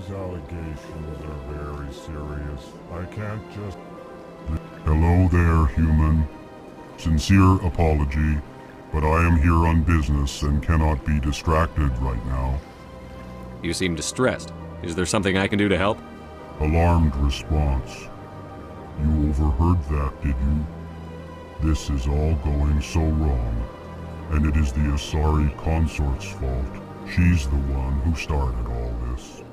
These allegations are very serious. I can't just... Hello there, human. Sincere apology, but I am here on business and cannot be distracted right now. You seem distressed. Is there something I can do to help? Alarmed response. You overheard that, did you? This is all going so wrong, and it is the Asari consort's fault. She's the one who started all this.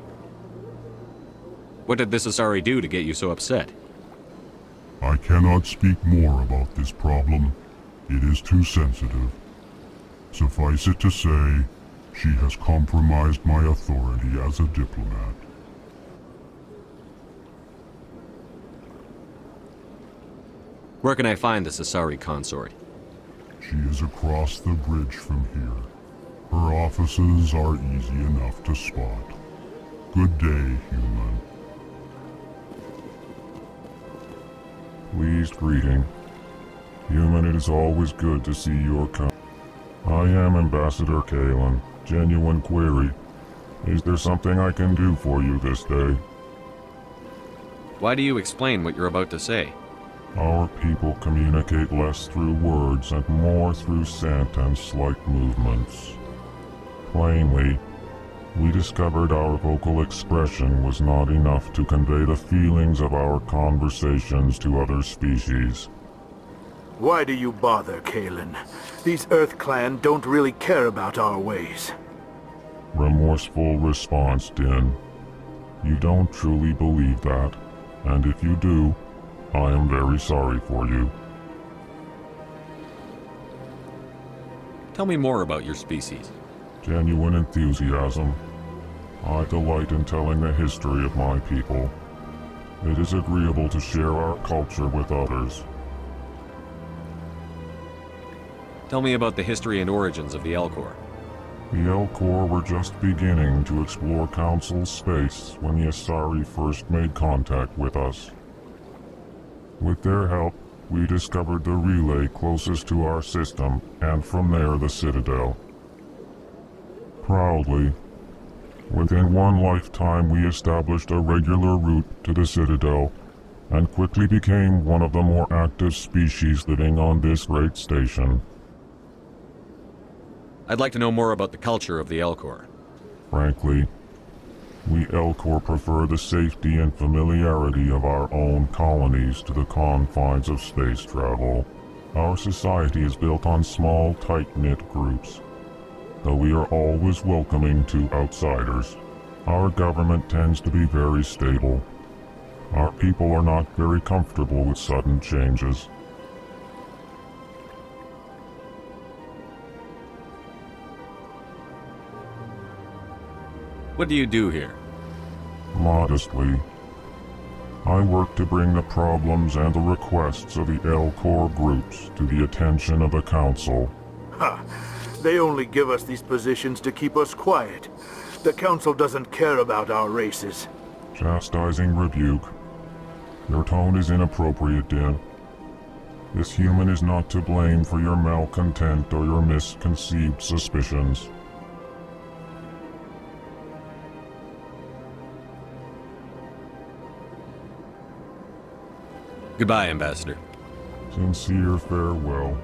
What did this Asari do to get you so upset? I cannot speak more about this problem. It is too sensitive. Suffice it to say, she has compromised my authority as a diplomat. Where can I find this Asari consort? She is across the bridge from here. Her offices are easy enough to spot. Good day, human. Pleased greeting. Human, it is always good to see your kind. I am Ambassador Kalen. Genuine query. Is there something I can do for you this day? Why do you explain what you're about to say? Our people communicate less through words and more through scent and slight movements. Plainly, we discovered our vocal expression was not enough to convey the feelings of our conversations to other species. Why do you bother, Kalen? These Earth Clan don't really care about our ways. Remorseful response, Din. You don't truly believe that, and if you do, I am very sorry for you. Tell me more about your species. Genuine enthusiasm. I delight in telling the history of my people. It is agreeable to share our culture with others. Tell me about the history and origins of the Alcor. The Alcor were just beginning to explore Council space when the Asari first made contact with us. With their help, we discovered the relay closest to our system, and from there the Citadel. Proudly, within one lifetime we established a regular route to the Citadel, and quickly became one of the more active species living on this great station. I'd like to know more about the culture of the Alcor. Frankly, we Alcor prefer the safety and familiarity of our own colonies to the confines of space travel. Our society is built on small, tight-knit groups, though we are always welcoming to outsiders. Our government tends to be very stable. Our people are not very comfortable with sudden changes. What do you do here? Modestly, I work to bring the problems and the requests of the Alcor groups to the attention of the Council. Ha! They only give us these positions to keep us quiet. The Council doesn't care about our races. Chastising rebuke. Your tone is inappropriate, Din. This human is not to blame for your malcontent or your misconceived suspicions. Goodbye, Ambassador. Sincere farewell.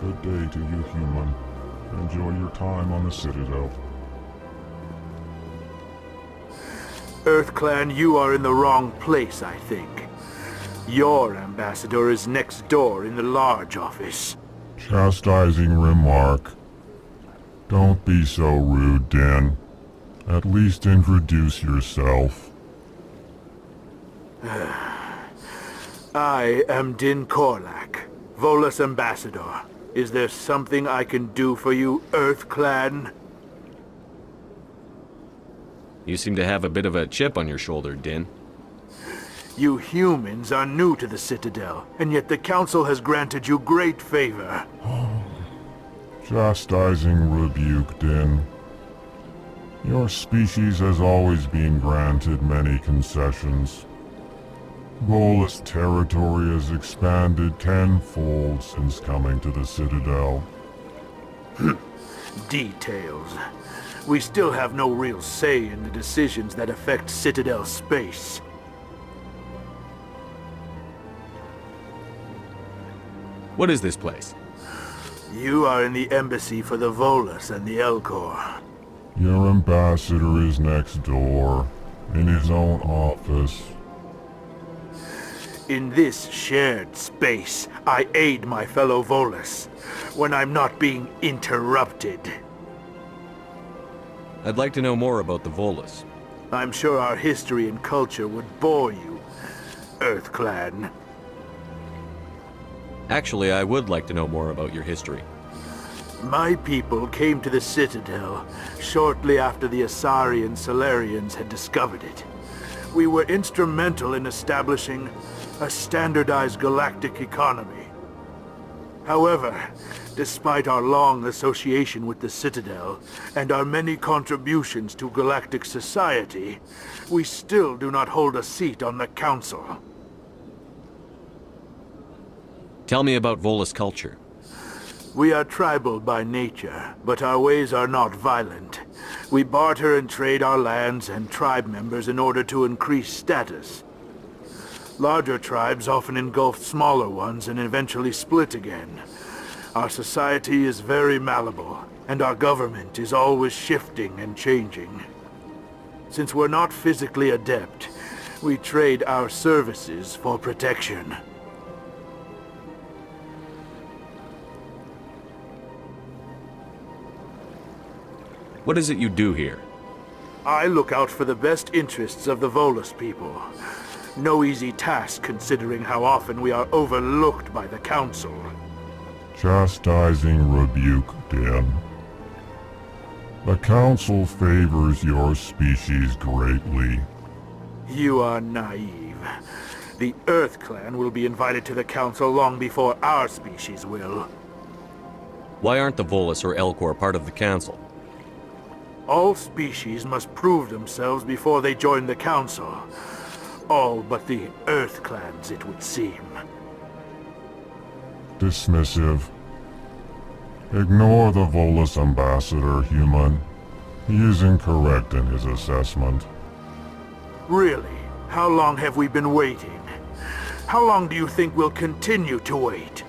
Good day to you, human. Enjoy your time on the Citadel. Earth Clan, you are in the wrong place, I think. Your ambassador is next door in the large office. Chastising remark. Don't be so rude, Din. At least introduce yourself. I am Din Korlak, Volus Ambassador. Is there something I can do for you, Earth Clan? You seem to have a bit of a chip on your shoulder, Din. You humans are new to the Citadel, and yet the Council has granted you great favor. Chastising rebuke, Din. Your species has always been granted many concessions. Volus territory has expanded tenfold since coming to the Citadel. Details. we still have no real say in the decisions that affect Citadel space. What is this place? You are in the embassy for the Volus and the Alcor. Your ambassador is next door, in his own office. In this shared space, I aid my fellow Volus when I'm not being interrupted. I'd like to know more about the Volus. I'm sure our history and culture would bore you, Earth Clan. Actually, I would like to know more about your history. My people came to the Citadel shortly after the Asari and Solarians had discovered it. We were instrumental in establishing a standardized galactic economy. However, despite our long association with the Citadel and our many contributions to galactic society, we still do not hold a seat on the Council. Tell me about Volus culture. We are tribal by nature, but our ways are not violent. We barter and trade our lands and tribe members in order to increase status. Larger tribes often engulf smaller ones and eventually split again. Our society is very malleable, and our government is always shifting and changing. Since we're not physically adept, we trade our services for protection. What is it you do here? I look out for the best interests of the Volus people. No easy task considering how often we are overlooked by the Council. Chastising rebuke, Den. The Council favors your species greatly. You are naive. The Earth Clan will be invited to the Council long before our species will. Why aren't the Volus or Alcor part of the Council? All species must prove themselves before they join the Council. All but the Earth Clans, it would seem. Dismissive. Ignore the Volus ambassador, human. He is incorrect in his assessment. Really? How long have we been waiting? How long do you think we'll continue to wait?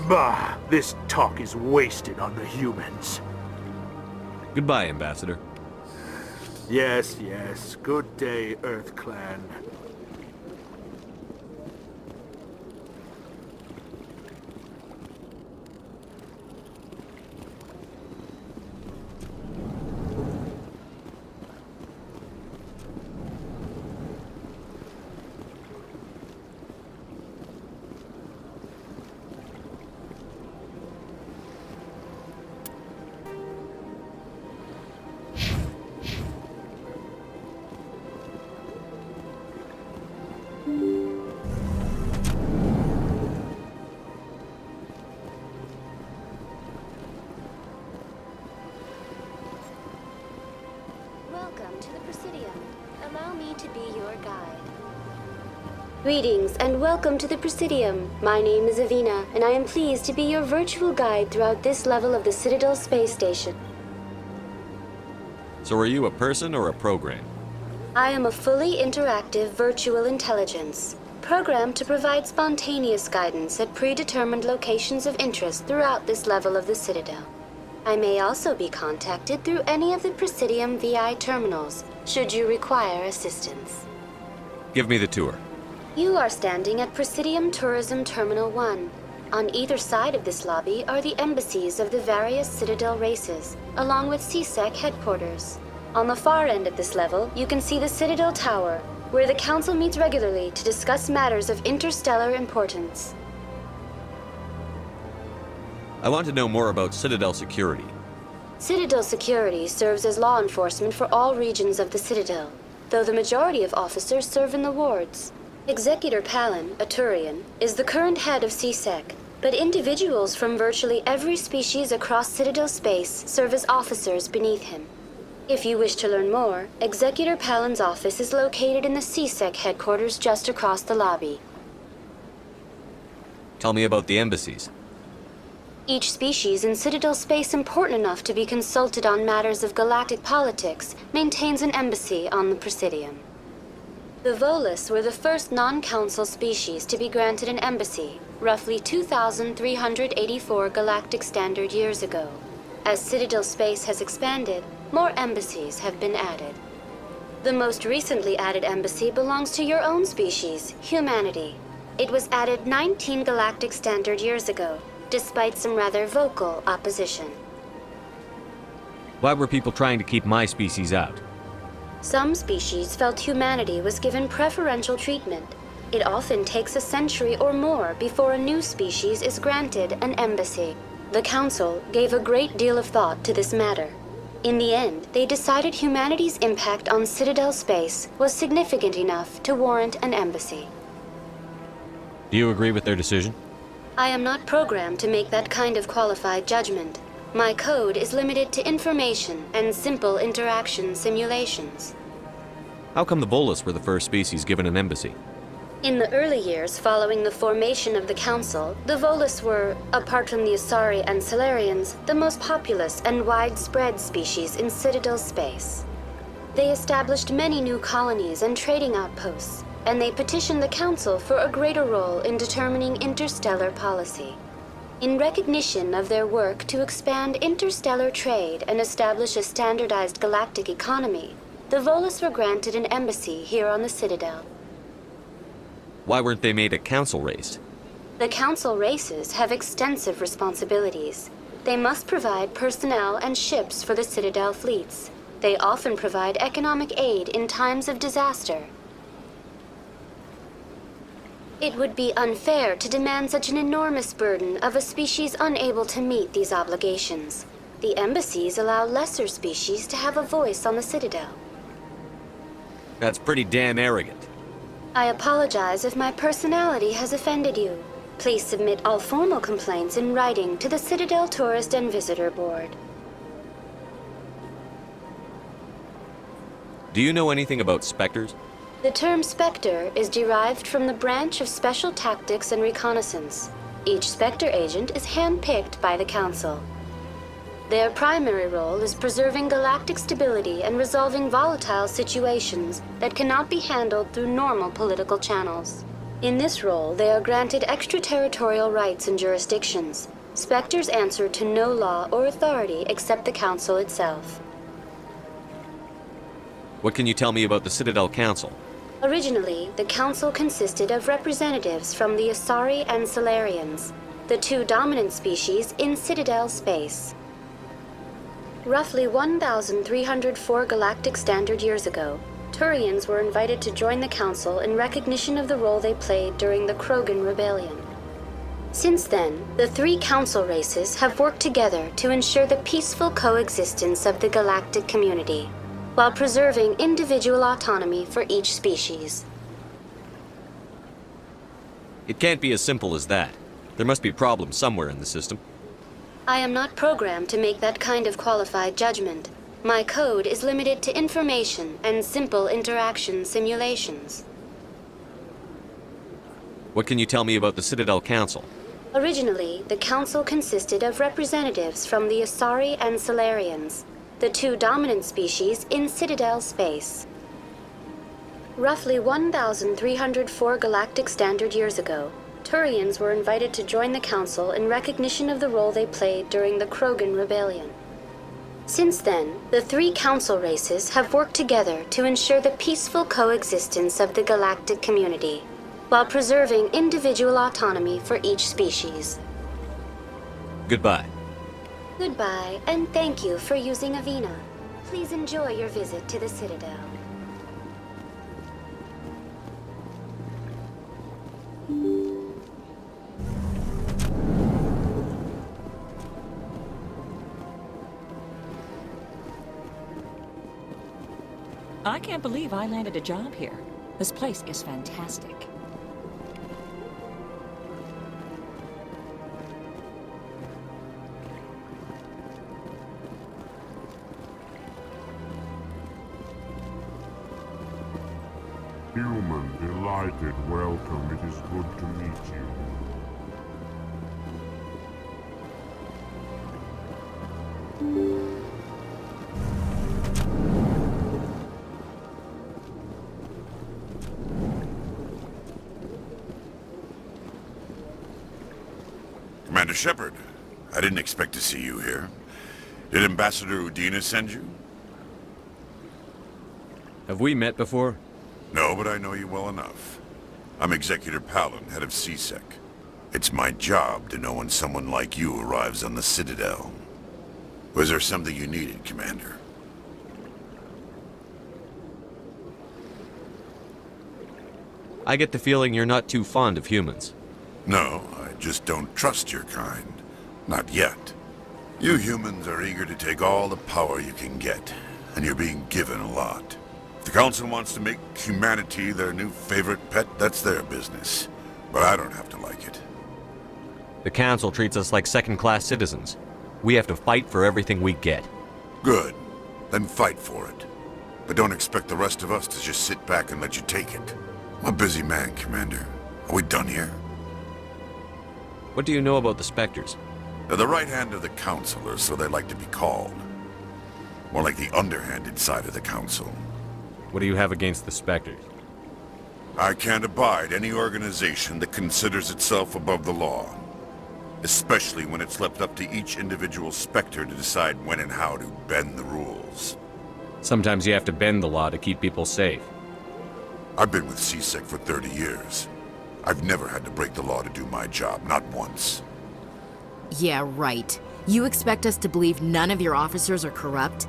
Bah, this talk is wasted on the humans. Goodbye, Ambassador. Yes, yes. Good day, Earth Clan. Welcome to the Presidium. Allow me to be your guide. Greetings and welcome to the Presidium. My name is Avina, and I am pleased to be your virtual guide throughout this level of the Citadel space station. So are you a person or a program? I am a fully interactive virtual intelligence, programmed to provide spontaneous guidance at predetermined locations of interest throughout this level of the Citadel. I may also be contacted through any of the Presidium VI terminals, should you require assistance. Give me the tour. You are standing at Presidium Tourism Terminal 1. On either side of this lobby are the embassies of the various Citadel races, along with CSEC headquarters. On the far end of this level, you can see the Citadel Tower, where the Council meets regularly to discuss matters of interstellar importance. I want to know more about Citadel Security. Citadel Security serves as law enforcement for all regions of the Citadel, though the majority of officers serve in the wards. Executor Palin, a Turian, is the current head of CSEC, but individuals from virtually every species across Citadel space serve as officers beneath him. If you wish to learn more, Executor Palin's office is located in the CSEC headquarters just across the lobby. Tell me about the embassies. Each species in Citadel space important enough to be consulted on matters of galactic politics maintains an embassy on the Presidium. The Volus were the first non-council species to be granted an embassy, roughly 2,384 galactic standard years ago. As Citadel space has expanded, more embassies have been added. The most recently added embassy belongs to your own species, humanity. It was added 19 galactic standard years ago, despite some rather vocal opposition. Why were people trying to keep my species out? Some species felt humanity was given preferential treatment. It often takes a century or more before a new species is granted an embassy. The Council gave a great deal of thought to this matter. In the end, they decided humanity's impact on Citadel space was significant enough to warrant an embassy. Do you agree with their decision? I am not programmed to make that kind of qualified judgment. My code is limited to information and simple interaction simulations. How come the Volus were the first species given an embassy? In the early years following the formation of the Council, the Volus were, apart from the Asari and Salarians, the most populous and widespread species in Citadel space. They established many new colonies and trading outposts, and they petitioned the Council for a greater role in determining interstellar policy. In recognition of their work to expand interstellar trade and establish a standardized galactic economy, the Volus were granted an embassy here on the Citadel. Why weren't they made a council race? The Council races have extensive responsibilities. They must provide personnel and ships for the Citadel fleets. They often provide economic aid in times of disaster. It would be unfair to demand such an enormous burden of a species unable to meet these obligations. The embassies allow lesser species to have a voice on the Citadel. That's pretty damn arrogant. I apologize if my personality has offended you. Please submit all formal complaints in writing to the Citadel Tourist and Visitor Board. Do you know anything about specters? The term Spectre is derived from the branch of Special Tactics and Reconnaissance. Each Spectre agent is handpicked by the Council. Their primary role is preserving galactic stability and resolving volatile situations that cannot be handled through normal political channels. In this role, they are granted extraterritorial rights and jurisdictions. Spectres answer to no law or authority except the Council itself. What can you tell me about the Citadel Council? Originally, the Council consisted of representatives from the Asari and Salarians, the two dominant species in Citadel space. Roughly 1,304 galactic standard years ago, Turians were invited to join the Council in recognition of the role they played during the Krogan Rebellion. Since then, the three Council races have worked together to ensure the peaceful coexistence of the galactic community, while preserving individual autonomy for each species. It can't be as simple as that. There must be problems somewhere in the system. I am not programmed to make that kind of qualified judgment. My code is limited to information and simple interaction simulations. What can you tell me about the Citadel Council? Originally, the Council consisted of representatives from the Asari and Salarians, the two dominant species in Citadel space. Roughly 1,304 galactic standard years ago, Turians were invited to join the Council in recognition of the role they played during the Krogan Rebellion. Since then, the three Council races have worked together to ensure the peaceful coexistence of the galactic community, while preserving individual autonomy for each species. Goodbye. Goodbye, and thank you for using Avina. Please enjoy your visit to the Citadel. I can't believe I landed a job here. This place is fantastic. Human, delighted, welcome. It is good to meet you. Commander Shepard, I didn't expect to see you here. Did Ambassador Udina send you? Have we met before? No, but I know you well enough. I'm Executor Palin, head of CSEC. It's my job to know when someone like you arrives on the Citadel. Was there something you needed, Commander? I get the feeling you're not too fond of humans. No, I just don't trust your kind. Not yet. You humans are eager to take all the power you can get, and you're being given a lot. If the Council wants to make humanity their new favorite pet, that's their business. But I don't have to like it. The Council treats us like second-class citizens. We have to fight for everything we get. Good. Then fight for it. But don't expect the rest of us to just sit back and let you take it. I'm a busy man, Commander. Are we done here? What do you know about the Spectres? They're the right hand of the Council, or so they like to be called. More like the underhanded side of the Council. What do you have against the Spectres? I can't abide any organization that considers itself above the law. Especially when it's left up to each individual Spectre to decide when and how to bend the rules. Sometimes you have to bend the law to keep people safe. I've been with CSEC for 30 years. I've never had to break the law to do my job, not once. Yeah, right. You expect us to believe none of your officers are corrupt?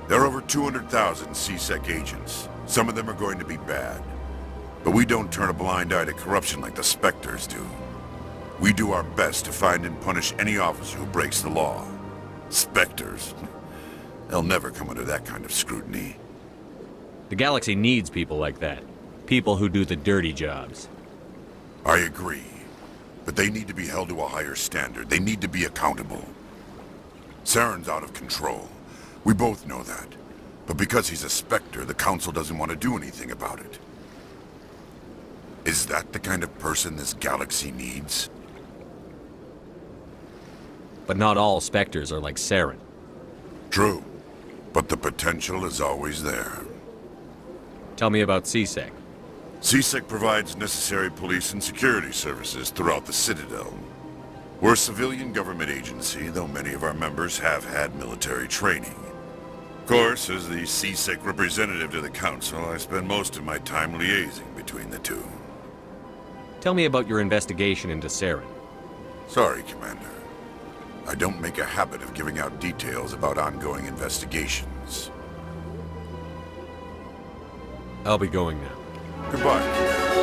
There are over 200,000 CSEC agents. Some of them are going to be bad. But we don't turn a blind eye to corruption like the Spectres do. We do our best to find and punish any officer who breaks the law. Spectres? They'll never come under that kind of scrutiny. The galaxy needs people like that. People who do the dirty jobs. I agree. But they need to be held to a higher standard. They need to be accountable. Saren's out of control. We both know that. But because he's a Spectre, the Council doesn't want to do anything about it. Is that the kind of person this galaxy needs? But not all Spectres are like Saren. True. But the potential is always there. Tell me about CSEC. CSEC provides necessary police and security services throughout the Citadel. We're a civilian government agency, though many of our members have had military training. Of course, as the CSEC representative to the Council, I spend most of my time liaising between the two. Tell me about your investigation into Saren. Sorry, Commander. I don't make a habit of giving out details about ongoing investigations. I'll be going now. Goodbye.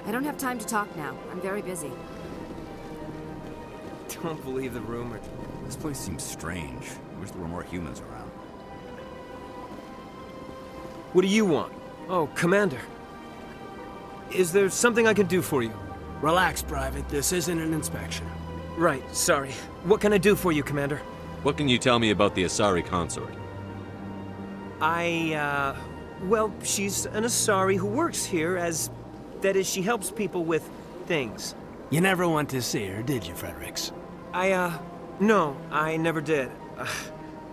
I don't have time to talk now. I'm very busy. Don't believe the rumor. This place seems strange. I wish there were more humans around. What do you want? Oh, Commander. Is there something I can do for you? Relax, Private. This isn't an inspection. Right, sorry. What can I do for you, Commander? What can you tell me about the Asari consort? Well, she's an Asari who works here as... That is, she helps people with things. You never went to see her, did you, Fredericks? No, I never did.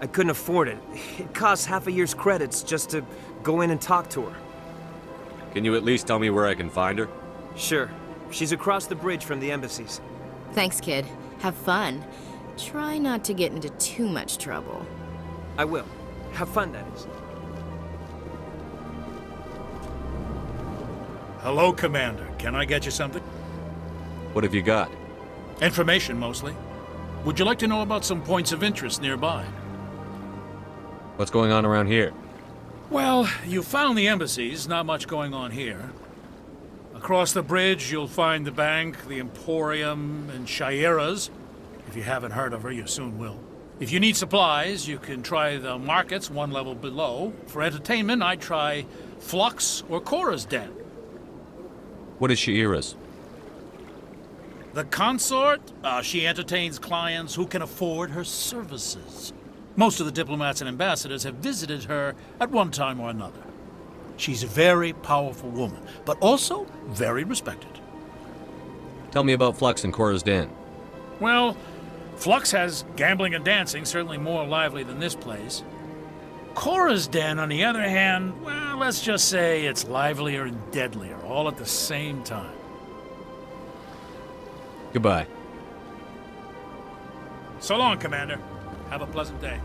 I couldn't afford it. It costs half a year's credits just to go in and talk to her. Can you at least tell me where I can find her? Sure. She's across the bridge from the embassies. Thanks, kid. Have fun. Try not to get into too much trouble. I will. Have fun, that is. Hello, Commander. Can I get you something? What have you got? Information, mostly. Would you like to know about some points of interest nearby? What's going on around here? Well, you found the embassies. Not much going on here. Across the bridge, you'll find the bank, the Emporium, and Shaira's. If you haven't heard of her, you soon will. If you need supplies, you can try the markets one level below. For entertainment, I'd try Flux or Cora's Den. What is Shaira's? The consort, she entertains clients who can afford her services. Most of the diplomats and ambassadors have visited her at one time or another. She's a very powerful woman, but also very respected. Tell me about Flux and Cora's Den. Well, Flux has gambling and dancing, certainly more lively than this place. Cora's Den, on the other hand, well, let's just say it's livelier and deadlier, all at the same time. Goodbye. So long, Commander. Have a pleasant day.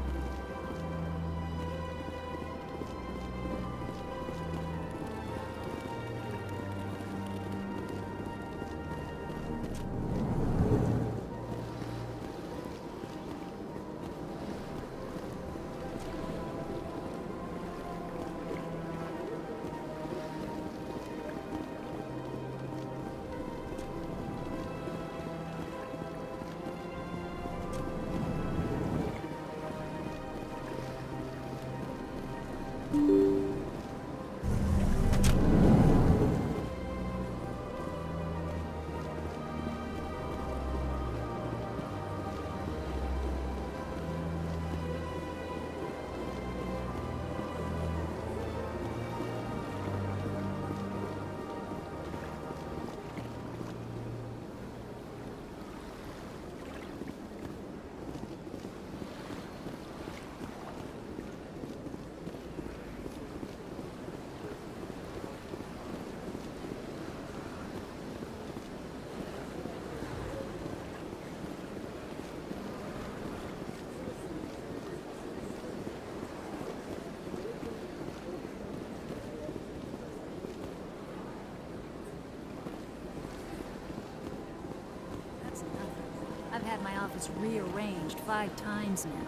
I've had my office rearranged 5 times now.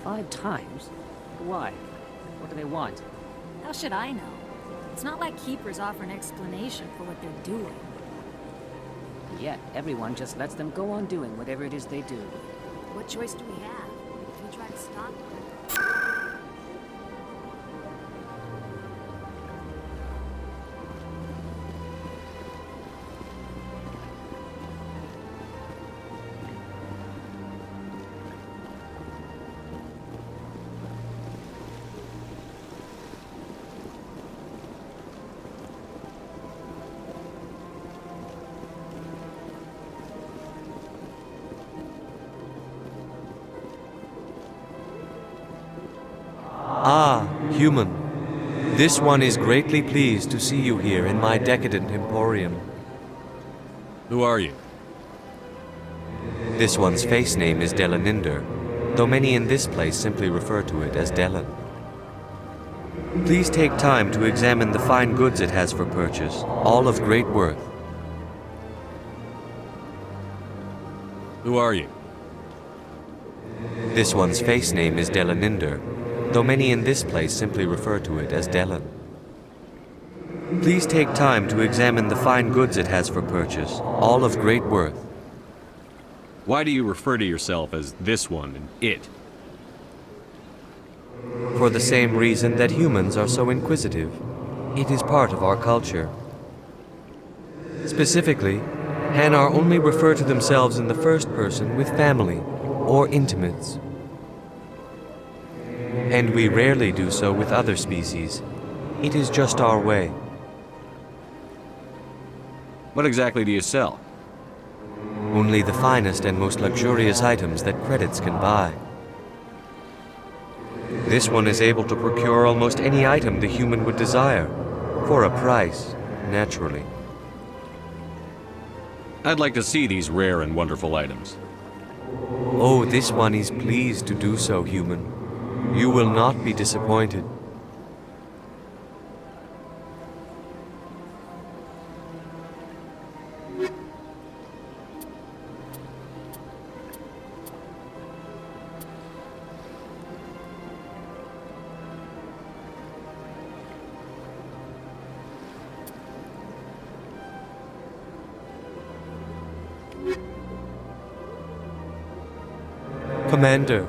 5 times? Why? What do they want? How should I know? It's not like keepers offer an explanation for what they're doing. Yet, everyone just lets them go on doing whatever it is they do. What choice do we have? If we try to stop them? Ah, human. This one is greatly pleased to see you here in my decadent emporium. Who are you? This one's face name is Delaninder, though many in this place simply refer to it as Delan. Please take time to examine the fine goods it has for purchase, all of great worth. Who are you? This one's face name is Delaninder, though many in this place simply refer to it as Delan. Please take time to examine the fine goods it has for purchase, all of great worth. Why do you refer to yourself as this one and it? For the same reason that humans are so inquisitive. It is part of our culture. Specifically, Hanar only refer to themselves in the first person with family or intimates. And we rarely do so with other species. It is just our way. What exactly do you sell? Only the finest and most luxurious items that credits can buy. This one is able to procure almost any item the human would desire, for a price, naturally. I'd like to see these rare and wonderful items. Oh, this one is pleased to do so, human. You will not be disappointed. Commander,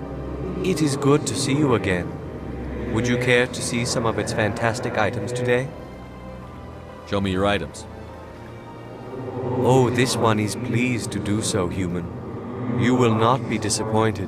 it is good to see you again. Would you care to see some of its fantastic items today? Show me your items. Oh, this one is pleased to do so, human. You will not be disappointed.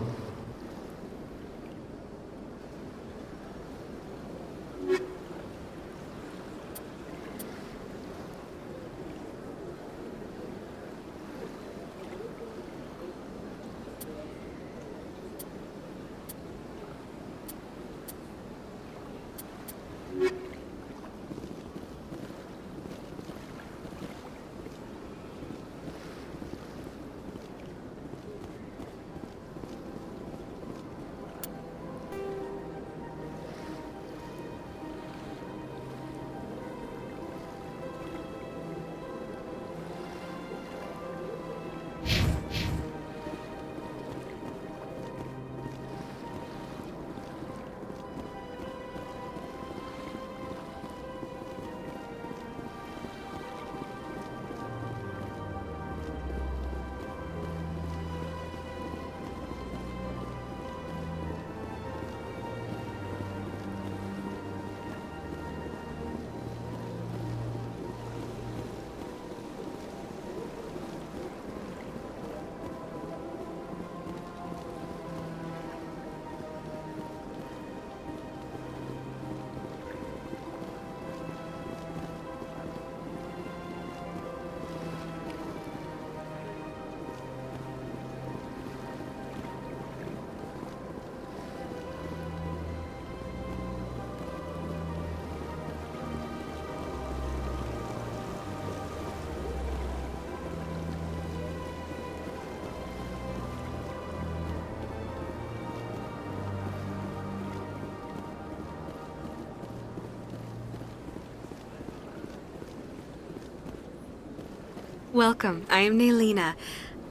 Welcome. I am Naylina.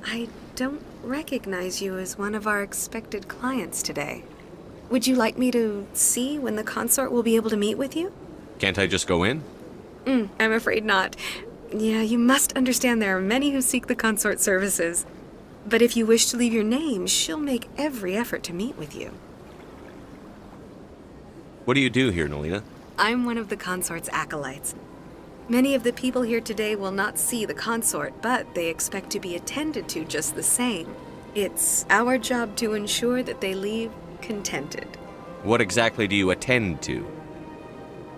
I don't recognize you as one of our expected clients today. Would you like me to see when the consort will be able to meet with you? Can't I just go in? I'm afraid not. Yeah, you must understand there are many who seek the consort services. But if you wish to leave your name, she'll make every effort to meet with you. What do you do here, Naylina? I'm one of the consort's acolytes. Many of the people here today will not see the consort, but they expect to be attended to just the same. It's our job to ensure that they leave contented. What exactly do you attend to?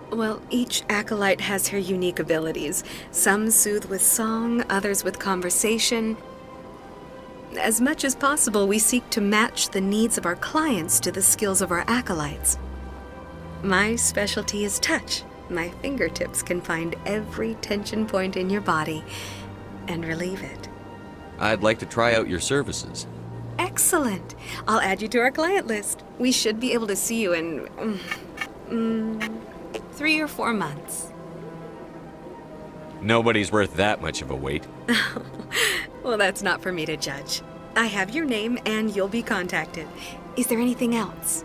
Well, each acolyte has her unique abilities. Some soothe with song, others with conversation. As much as possible, we seek to match the needs of our clients to the skills of our acolytes. My specialty is touch. My fingertips can find every tension point in your body and relieve it. I'd like to try out your services. Excellent. I'll add you to our client list. We should be able to see you in 3 or 4 months. Nobody's worth that much of a wait. Well, that's not for me to judge. I have your name and you'll be contacted. Is there anything else?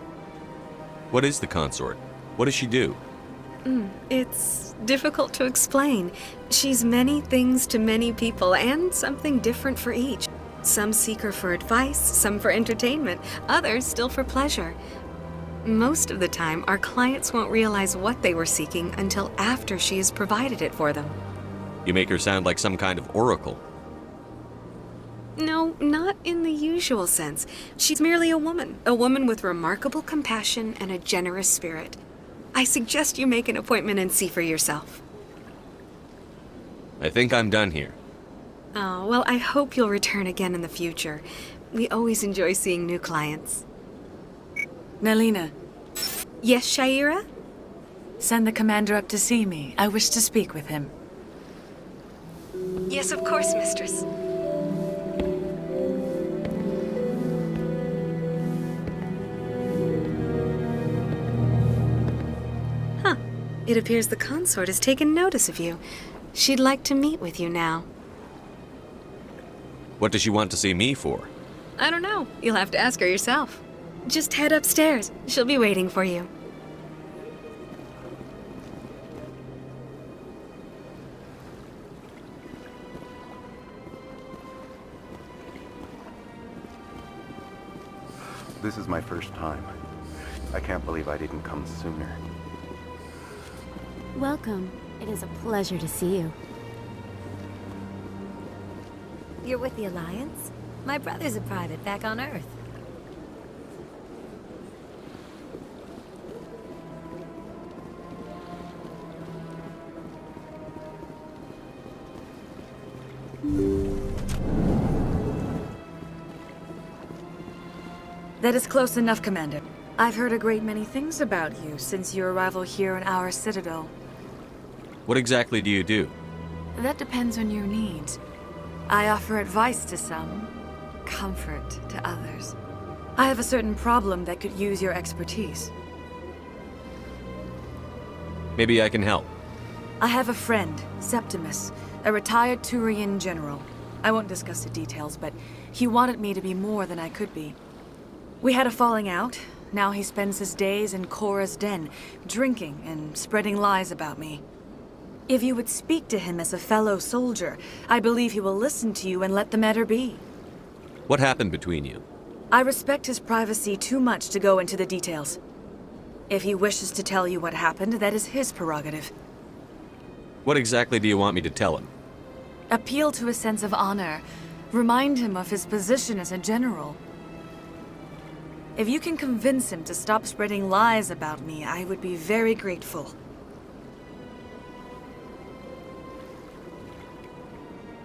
What is the consort? What does she do? It's difficult to explain. She's many things to many people and something different for each. Some seek her for advice, some for entertainment, others still for pleasure. Most of the time, our clients won't realize what they were seeking until after she has provided it for them. You make her sound like some kind of oracle. No, not in the usual sense. She's merely a woman with remarkable compassion and a generous spirit. I suggest you make an appointment and see for yourself. I think I'm done here. Oh, well, I hope you'll return again in the future. We always enjoy seeing new clients. Nelina. Yes, Shaira? Send the commander up to see me. I wish to speak with him. Yes, of course, mistress. Huh. It appears the consort has taken notice of you. She'd like to meet with you now. What does she want to see me for? I don't know. You'll have to ask her yourself. Just head upstairs. She'll be waiting for you. This is my first time. I can't believe I didn't come sooner. Welcome. It is a pleasure to see you. You're with the Alliance? My brother's a private back on Earth. That is close enough, Commander. I've heard a great many things about you since your arrival here in our Citadel. What exactly do you do? That depends on your needs. I offer advice to some, comfort to others. I have a certain problem that could use your expertise. Maybe I can help. I have a friend, Septimus, a retired Turian general. I won't discuss the details, but he wanted me to be more than I could be. We had a falling out. Now he spends his days in Cora's den, drinking and spreading lies about me. If you would speak to him as a fellow soldier, I believe he will listen to you and let the matter be. What happened between you? I respect his privacy too much to go into the details. If he wishes to tell you what happened, that is his prerogative. What exactly do you want me to tell him? Appeal to his sense of honor. Remind him of his position as a general. If you can convince him to stop spreading lies about me, I would be very grateful.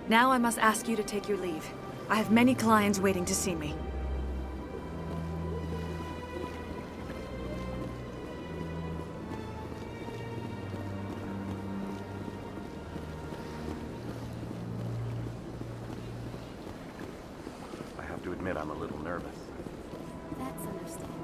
Now I must ask you to take your leave. I have many clients waiting to see me. I have to admit I'm a little nervous. That's understandable.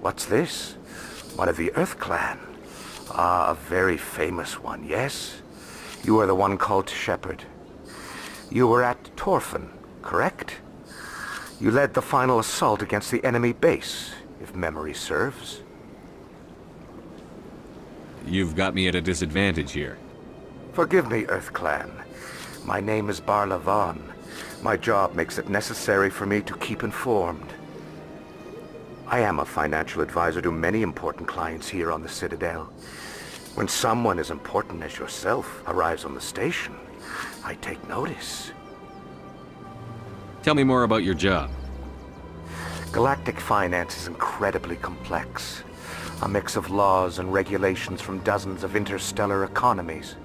What's this? One of the Earth Clan. Ah, a very famous one, yes? You are the one called Shepherd. You were at Torfan, correct? You led the final assault against the enemy base, if memory serves. You've got me at a disadvantage here. Forgive me, Earth Clan. My name is Barla Vaughn. My job makes it necessary for me to keep informed. I am a financial advisor to many important clients here on the Citadel. When someone as important as yourself arrives on the station, I take notice. Tell me more about your job. Galactic finance is incredibly complex. A mix of laws and regulations from dozens of interstellar economies.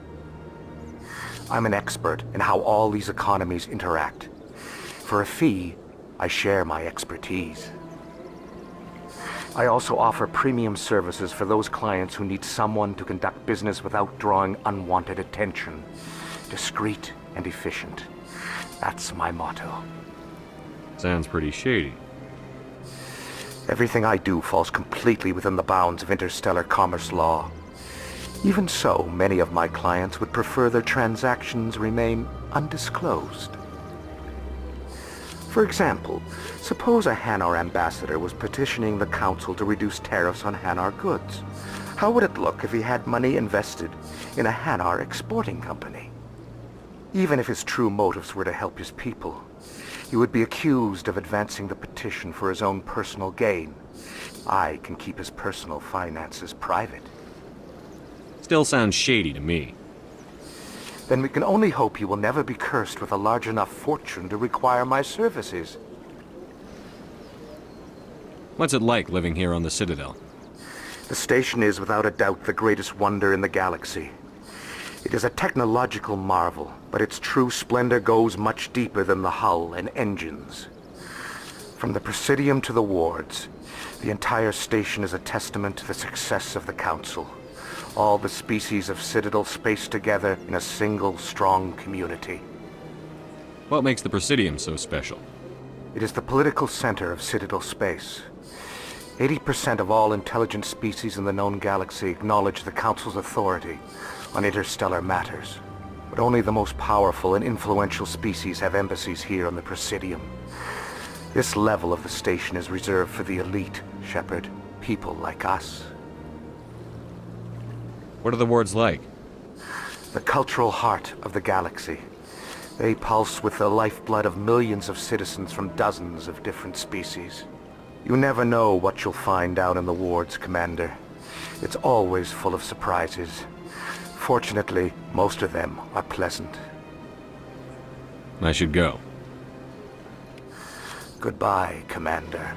I'm an expert in how all these economies interact. For a fee, I share my expertise. I also offer premium services for those clients who need someone to conduct business without drawing unwanted attention. Discreet and efficient. That's my motto. Sounds pretty shady. Everything I do falls completely within the bounds of interstellar commerce law. Even so, many of my clients would prefer their transactions remain undisclosed. For example, suppose a Hanar ambassador was petitioning the Council to reduce tariffs on Hanar goods. How would it look if he had money invested in a Hanar exporting company? Even if his true motives were to help his people, he would be accused of advancing the petition for his own personal gain. I can keep his personal finances private. Still sounds shady to me. Then we can only hope you will never be cursed with a large enough fortune to require my services. What's it like living here on the Citadel? The station is without a doubt the greatest wonder in the galaxy. It is a technological marvel, but its true splendor goes much deeper than the hull and engines. From the Presidium to the wards, the entire station is a testament to the success of the Council. All the species of Citadel spaced together in a single, strong community. What makes the Presidium so special? It is the political center of Citadel space. 80% of all intelligent species in the known galaxy acknowledge the Council's authority on interstellar matters. But only the most powerful and influential species have embassies here on the Presidium. This level of the station is reserved for the elite, Shepard. People like us. What are the wards like? The cultural heart of the galaxy. They pulse with the lifeblood of millions of citizens from dozens of different species. You never know what you'll find down in the wards, Commander. It's always full of surprises. Fortunately, most of them are pleasant. I should go. Goodbye, Commander.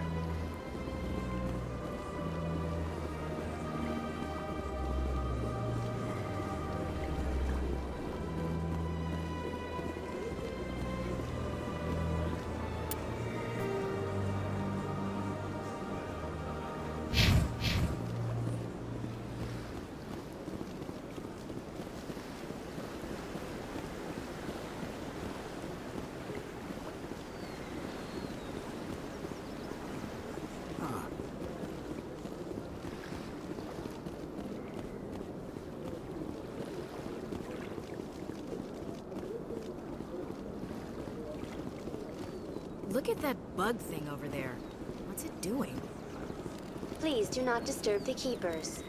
Look at that bug thing over there. What's it doing? Please do not disturb the keepers.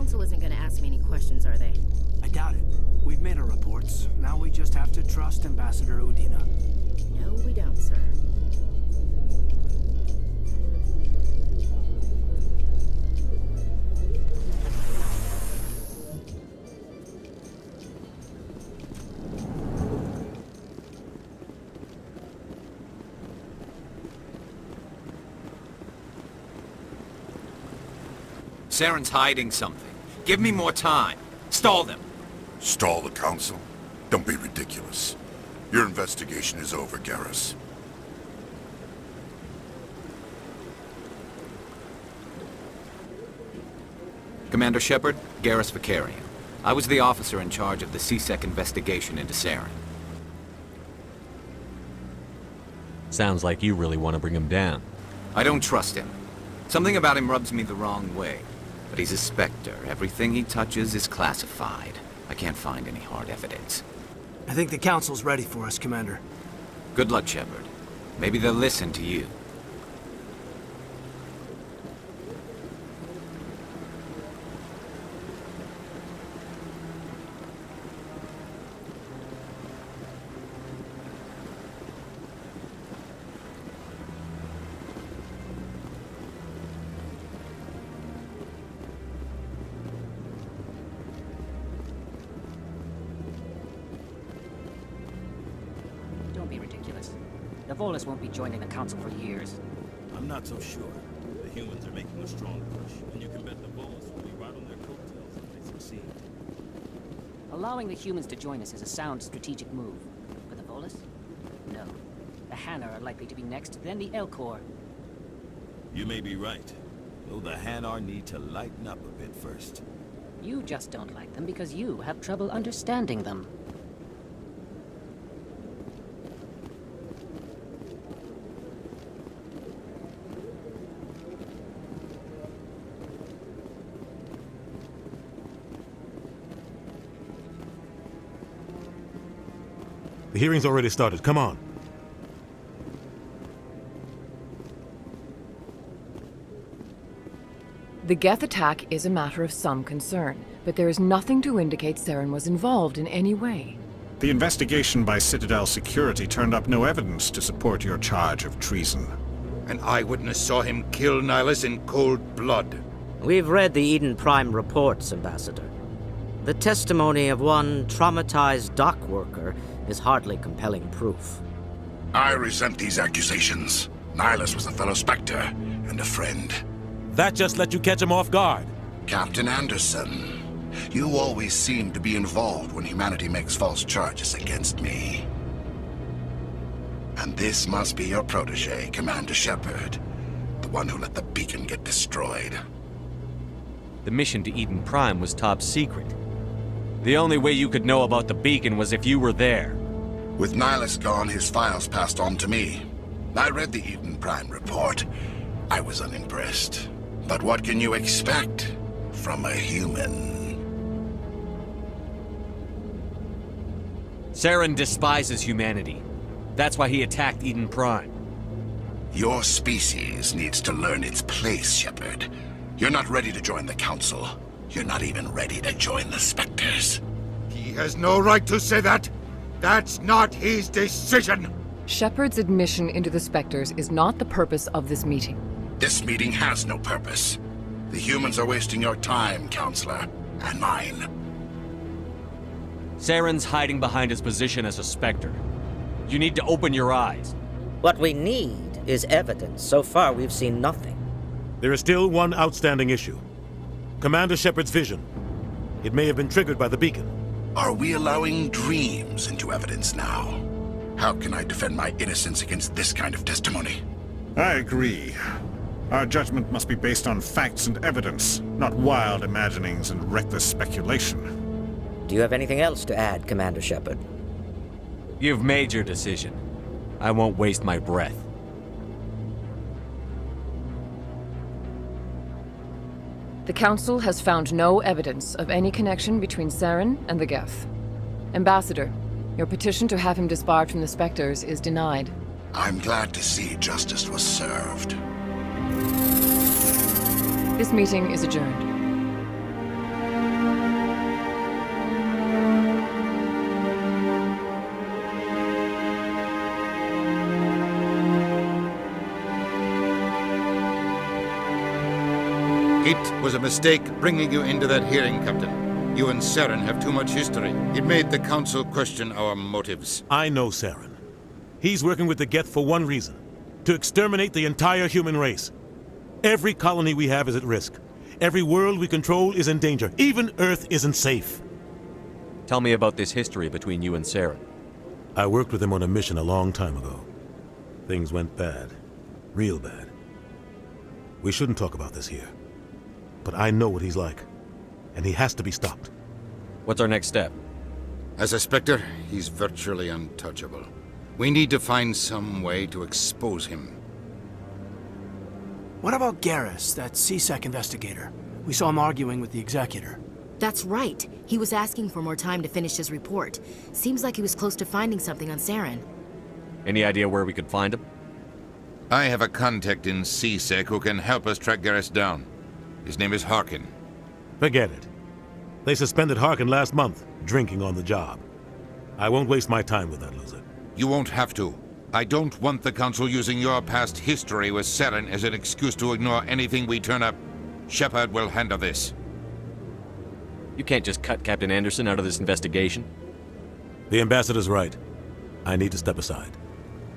Council isn't going to ask me any questions, are they? I doubt it. We've made our reports. Now we just have to trust Ambassador Udina. No, we don't, sir. Saren's hiding something. Give me more time. Stall them. Stall the Council? Don't be ridiculous. Your investigation is over, Garrus. Commander Shepard, Garrus Vicarian. I was the officer in charge of the CSEC investigation into Saren. Sounds like you really want to bring him down. I don't trust him. Something about him rubs me the wrong way. But he's a Spectre. Everything he touches is classified. I can't find any hard evidence. I think the Council's ready for us, Commander. Good luck, Shepard. Maybe they'll listen to you. Don't be ridiculous. The Volus won't be joining the Council for years. I'm not so sure. The humans are making a strong push, and you can bet the Volus will be right on their coattails if they succeed. Allowing the humans to join us is a sound strategic move. But the Volus? No. The Hanar are likely to be next, then the Alcor. You may be right. Though the Hanar need to lighten up a bit first. You just don't like them because you have trouble understanding them. The hearing's already started. Come on. The Geth attack is a matter of some concern, but there is nothing to indicate Saren was involved in any way. The investigation by Citadel Security turned up no evidence to support your charge of treason. An eyewitness saw him kill Nihilus in cold blood. We've read the Eden Prime reports, Ambassador. The testimony of one traumatized dock worker is hardly compelling proof. I resent these accusations. Nihilus was a fellow Spectre and a friend. That just let you catch him off guard. Captain Anderson, you always seem to be involved when humanity makes false charges against me. And this must be your protege, Commander Shepard, the one who let the beacon get destroyed. The mission to Eden Prime was top secret. The only way you could know about the beacon was if you were there. With Nihilus gone, his files passed on to me. I read the Eden Prime report. I was unimpressed. But what can you expect from a human? Saren despises humanity. That's why he attacked Eden Prime. Your species needs to learn its place, Shepard. You're not ready to join the Council. You're not even ready to join the Spectres. He has no right to say that. That's not his decision. Shepard's admission into the Spectres is not the purpose of this meeting. This meeting has no purpose. The humans are wasting your time, Counselor, and mine. Saren's hiding behind his position as a Spectre. You need to open your eyes. What we need is evidence. So far, we've seen nothing. There is still one outstanding issue. Commander Shepard's vision. It may have been triggered by the beacon. Are we allowing dreams into evidence now? How can I defend my innocence against this kind of testimony? I agree. Our judgment must be based on facts and evidence, not wild imaginings and reckless speculation. Do you have anything else to add, Commander Shepard? You've made your decision. I won't waste my breath. The Council has found no evidence of any connection between Saren and the Geth. Ambassador, your petition to have him disbarred from the Spectres is denied. I'm glad to see justice was served. This meeting is adjourned. It was a mistake bringing you into that hearing, Captain. You and Saren have too much history. It made the Council question our motives. I know Saren. He's working with the Geth for one reason. To exterminate the entire human race. Every colony we have is at risk. Every world we control is in danger. Even Earth isn't safe. Tell me about this history between you and Saren. I worked with him on a mission a long time ago. Things went bad. Real bad. We shouldn't talk about this here. But I know what he's like. And he has to be stopped. What's our next step? As a Spectre, he's virtually untouchable. We need to find some way to expose him. What about Garrus, that CSEC investigator? We saw him arguing with the executor. That's right. He was asking for more time to finish his report. Seems like he was close to finding something on Saren. Any idea where we could find him? I have a contact in CSEC who can help us track Garrus down. His name is Harkin. Forget it. They suspended Harkin last month, drinking on the job. I won't waste my time with that loser. You won't have to. I don't want the Council using your past history with Saren as an excuse to ignore anything we turn up. Shepard will handle this. You can't just cut Captain Anderson out of this investigation. The ambassador's right. I need to step aside.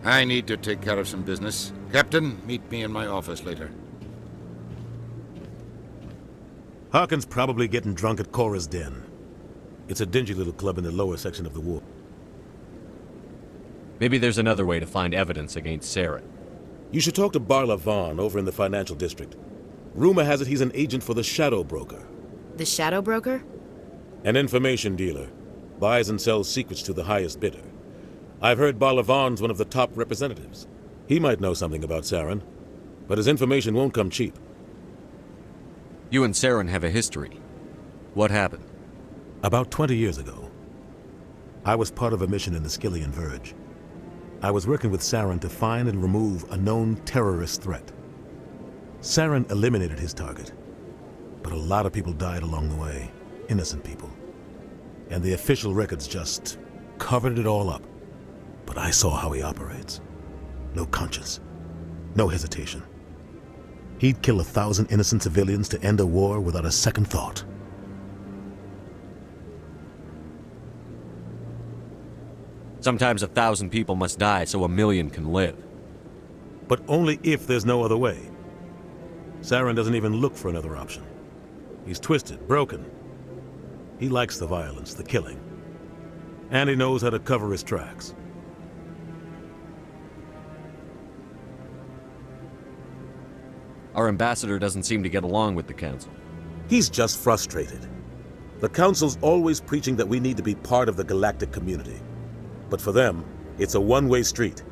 I need to take care of some business. Captain, meet me in my office later. Harkin's probably getting drunk at Cora's Den. It's a dingy little club in the lower section of the ward. Maybe there's another way to find evidence against Saren. You should talk to Barla Vaughn over in the financial district. Rumor has it he's an agent for the Shadow Broker. The Shadow Broker? An information dealer. Buys and sells secrets to the highest bidder. I've heard Barla Vaughn's one of the top representatives. He might know something about Saren, but his information won't come cheap. You and Saren have a history. What happened? About 20 years ago, I was part of a mission in the Skillian Verge. I was working with Saren to find and remove a known terrorist threat. Saren eliminated his target, but a lot of people died along the way, innocent people. And the official records just covered it all up. But I saw how he operates. No conscience, no hesitation. He'd kill 1,000 innocent civilians to end a war without a second thought. Sometimes 1,000 people must die so 1,000,000 can live. But only if there's no other way. Saren doesn't even look for another option. He's twisted, broken. He likes the violence, the killing. And he knows how to cover his tracks. Our ambassador doesn't seem to get along with the Council. He's just frustrated. The Council's always preaching that we need to be part of the galactic community. But for them, it's a one-way street.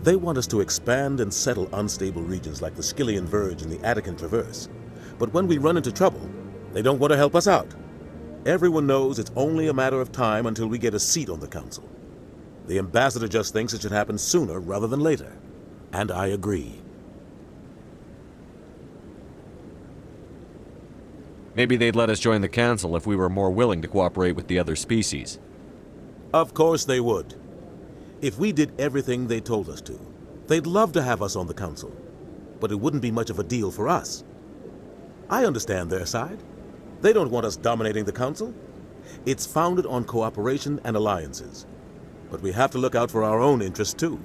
They want us to expand and settle unstable regions like the Skillian Verge and the Attican Traverse. But when we run into trouble, they don't want to help us out. Everyone knows it's only a matter of time until we get a seat on the Council. The ambassador just thinks it should happen sooner rather than later. And I agree. Maybe they'd let us join the Council if we were more willing to cooperate with the other species. Of course they would. If we did everything they told us to, they'd love to have us on the Council. But it wouldn't be much of a deal for us. I understand their side. They don't want us dominating the Council. It's founded on cooperation and alliances. But we have to look out for our own interests too.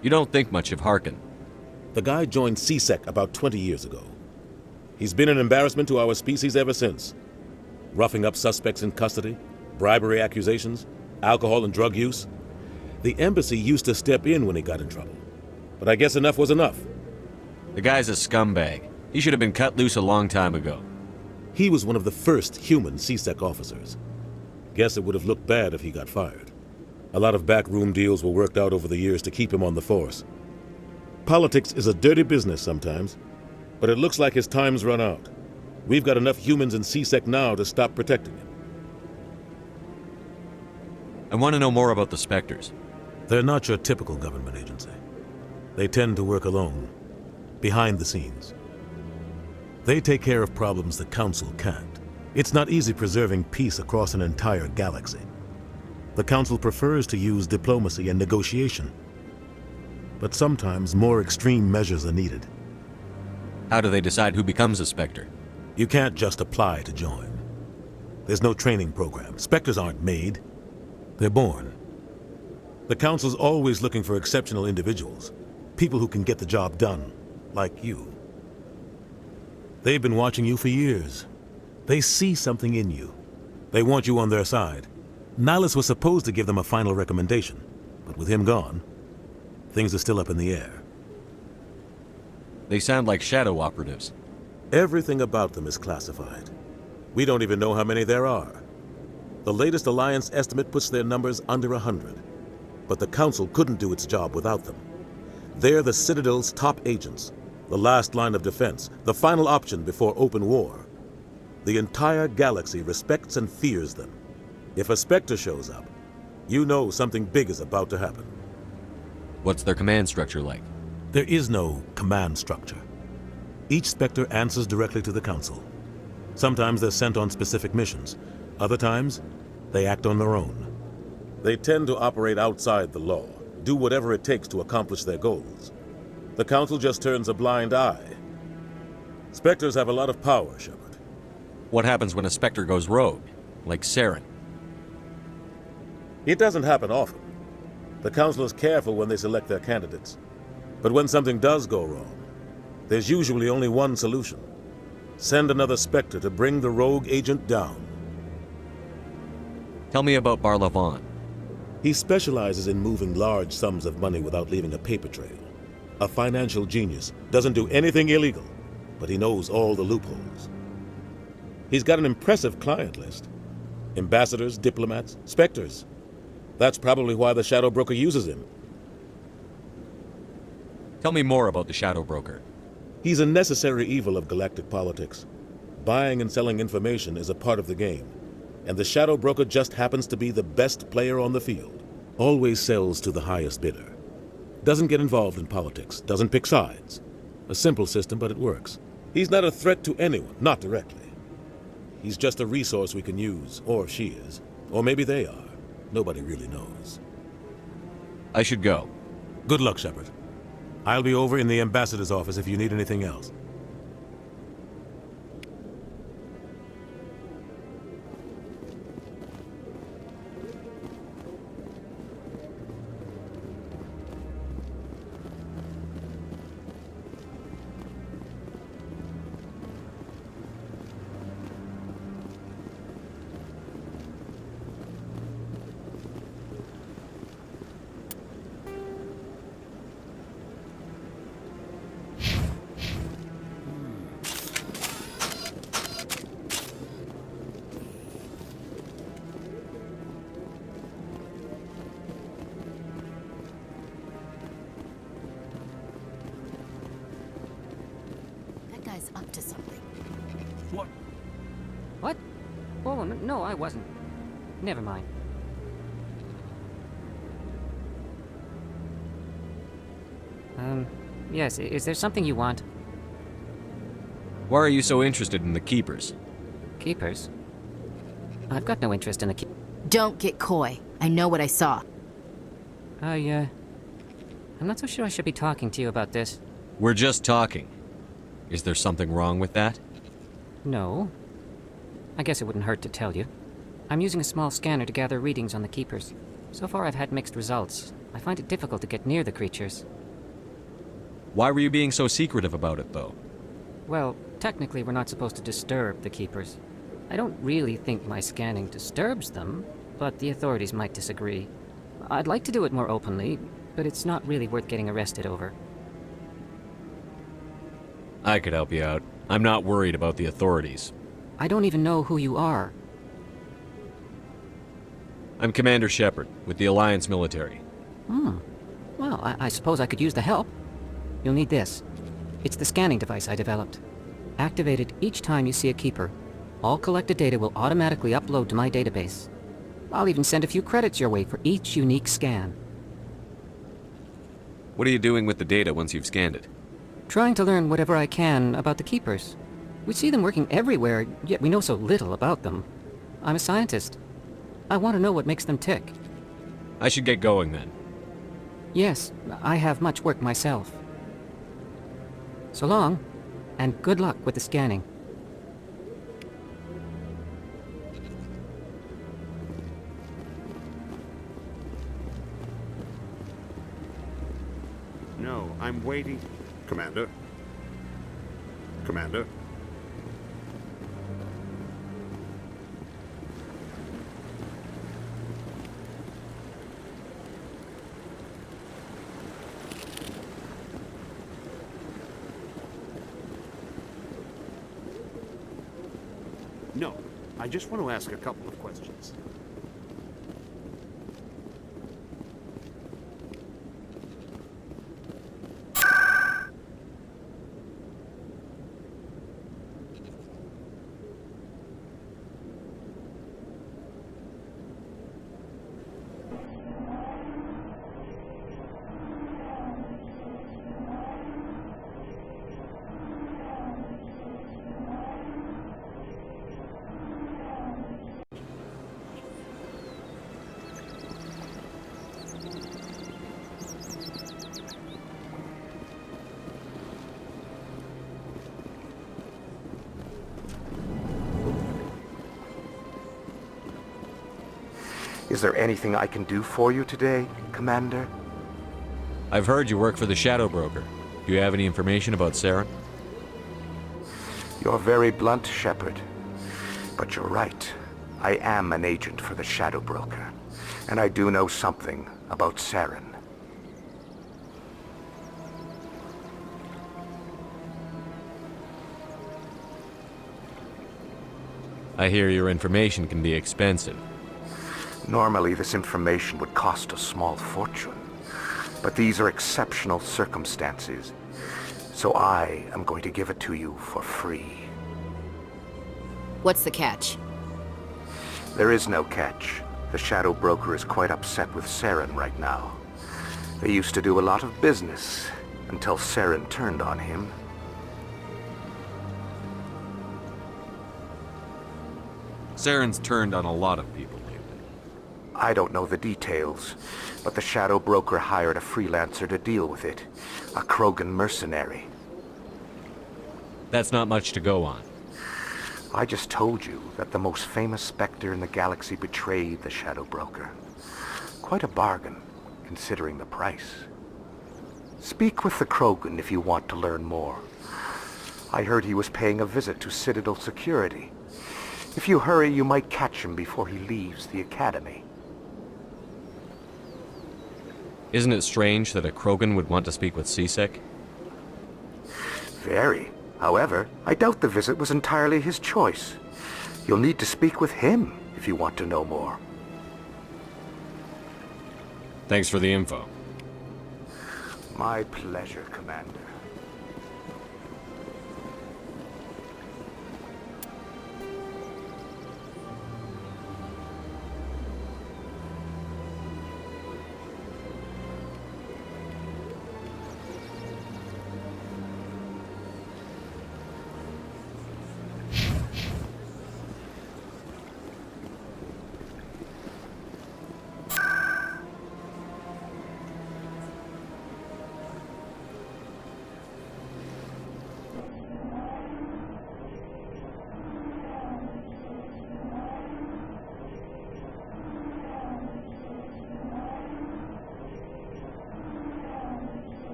You don't think much of Harkin. The guy joined CSEC about 20 years ago. He's been an embarrassment to our species ever since. Roughing up suspects in custody, bribery accusations, alcohol and drug use. The embassy used to step in when he got in trouble. But I guess enough was enough. The guy's a scumbag. He should have been cut loose a long time ago. He was one of the first human CSEC officers. Guess it would have looked bad if he got fired. A lot of backroom deals were worked out over the years to keep him on the force. Politics is a dirty business sometimes, but it looks like his time's run out. We've got enough humans in CSEC now to stop protecting him. I want to know more about the Spectres. They're not your typical government agency. They tend to work alone, behind the scenes. They take care of problems the Council can't. It's not easy preserving peace across an entire galaxy. The Council prefers to use diplomacy and negotiation. But sometimes more extreme measures are needed. How do they decide who becomes a Spectre? You can't just apply to join. There's no training program. Spectres aren't made. They're born. The Council's always looking for exceptional individuals. People who can get the job done, like you. They've been watching you for years. They see something in you. They want you on their side. Nihilus was supposed to give them a final recommendation, but with him gone, things are still up in the air. They sound like shadow operatives. Everything about them is classified. We don't even know how many there are. The latest Alliance estimate puts their numbers under 100. But the Council couldn't do its job without them. They're the Citadel's top agents, the last line of defense, the final option before open war. The entire galaxy respects and fears them. If a Spectre shows up, you know something big is about to happen. What's their command structure like? There is no command structure. Each Spectre answers directly to the Council. Sometimes they're sent on specific missions. Other times, they act on their own. They tend to operate outside the law, do whatever it takes to accomplish their goals. The Council just turns a blind eye. Spectres have a lot of power, Shepard. What happens when a Spectre goes rogue, like Saren? It doesn't happen often. The Council is careful when they select their candidates. But when something does go wrong, there's usually only one solution. Send another Spectre to bring the rogue agent down. Tell me about Barlavon. He specializes in moving large sums of money without leaving a paper trail. A financial genius, doesn't do anything illegal, but he knows all the loopholes. He's got an impressive client list. Ambassadors, diplomats, Spectres. That's probably why the Shadow Broker uses him. Tell me more about the Shadow Broker. He's a necessary evil of galactic politics. Buying and selling information is a part of the game, and the Shadow Broker just happens to be the best player on the field. Always sells to the highest bidder. Doesn't get involved in politics, doesn't pick sides. A simple system, but it works. He's not a threat to anyone, not directly. He's just a resource we can use, or she is. Or maybe they are. Nobody really knows. I should go. Good luck, Shepard. I'll be over in the ambassador's office if you need anything else. Up to something. What? What? Oh, no, I wasn't. Never mind. Yes, is there something you want? Why are you so interested in the Keepers? Keepers? I've got no interest in the Don't get coy. I know what I saw. I'm not so sure I should be talking to you about this. We're just talking. Is there something wrong with that? No. I guess it wouldn't hurt to tell you. I'm using a small scanner to gather readings on the Keepers. So far I've had mixed results. I find it difficult to get near the creatures. Why were you being so secretive about it, though? Well, technically we're not supposed to disturb the Keepers. I don't really think my scanning disturbs them, but the authorities might disagree. I'd like to do it more openly, but it's not really worth getting arrested over. I could help you out. I'm not worried about the authorities. I don't even know who you are. I'm Commander Shepard, with the Alliance military. Well, I suppose I could use the help. You'll need this. It's the scanning device I developed. Activated each time you see a Keeper. All collected data will automatically upload to my database. I'll even send a few credits your way for each unique scan. What are you doing with the data once you've scanned it? Trying to learn whatever I can about the Keepers. We see them working everywhere, yet we know so little about them. I'm a scientist. I want to know what makes them tick. I should get going then. Yes, I have much work myself. So long, and good luck with the scanning. No, I'm waiting. Commander? Commander? No, I just want to ask a couple of questions. Is there anything I can do for you today, Commander? I've heard you work for the Shadow Broker. Do you have any information about Saren? You're very blunt, Shepard. But you're right. I am an agent for the Shadow Broker. And I do know something about Saren. I hear your information can be expensive. Normally, this information would cost a small fortune. But these are exceptional circumstances. So I am going to give it to you for free. What's the catch? There is no catch. The Shadow Broker is quite upset with Saren right now. They used to do a lot of business until Saren turned on him. Saren's turned on a lot of people lately. I don't know the details, but the Shadow Broker hired a freelancer to deal with it. A Krogan mercenary. That's not much to go on. I just told you that the most famous Spectre in the galaxy betrayed the Shadow Broker. Quite a bargain, considering the price. Speak with the Krogan if you want to learn more. I heard he was paying a visit to Citadel Security. If you hurry, you might catch him before he leaves the Academy. Isn't it strange that a Krogan would want to speak with C-Sec? Very. However, I doubt the visit was entirely his choice. You'll need to speak with him if you want to know more. Thanks for the info. My pleasure, Commander.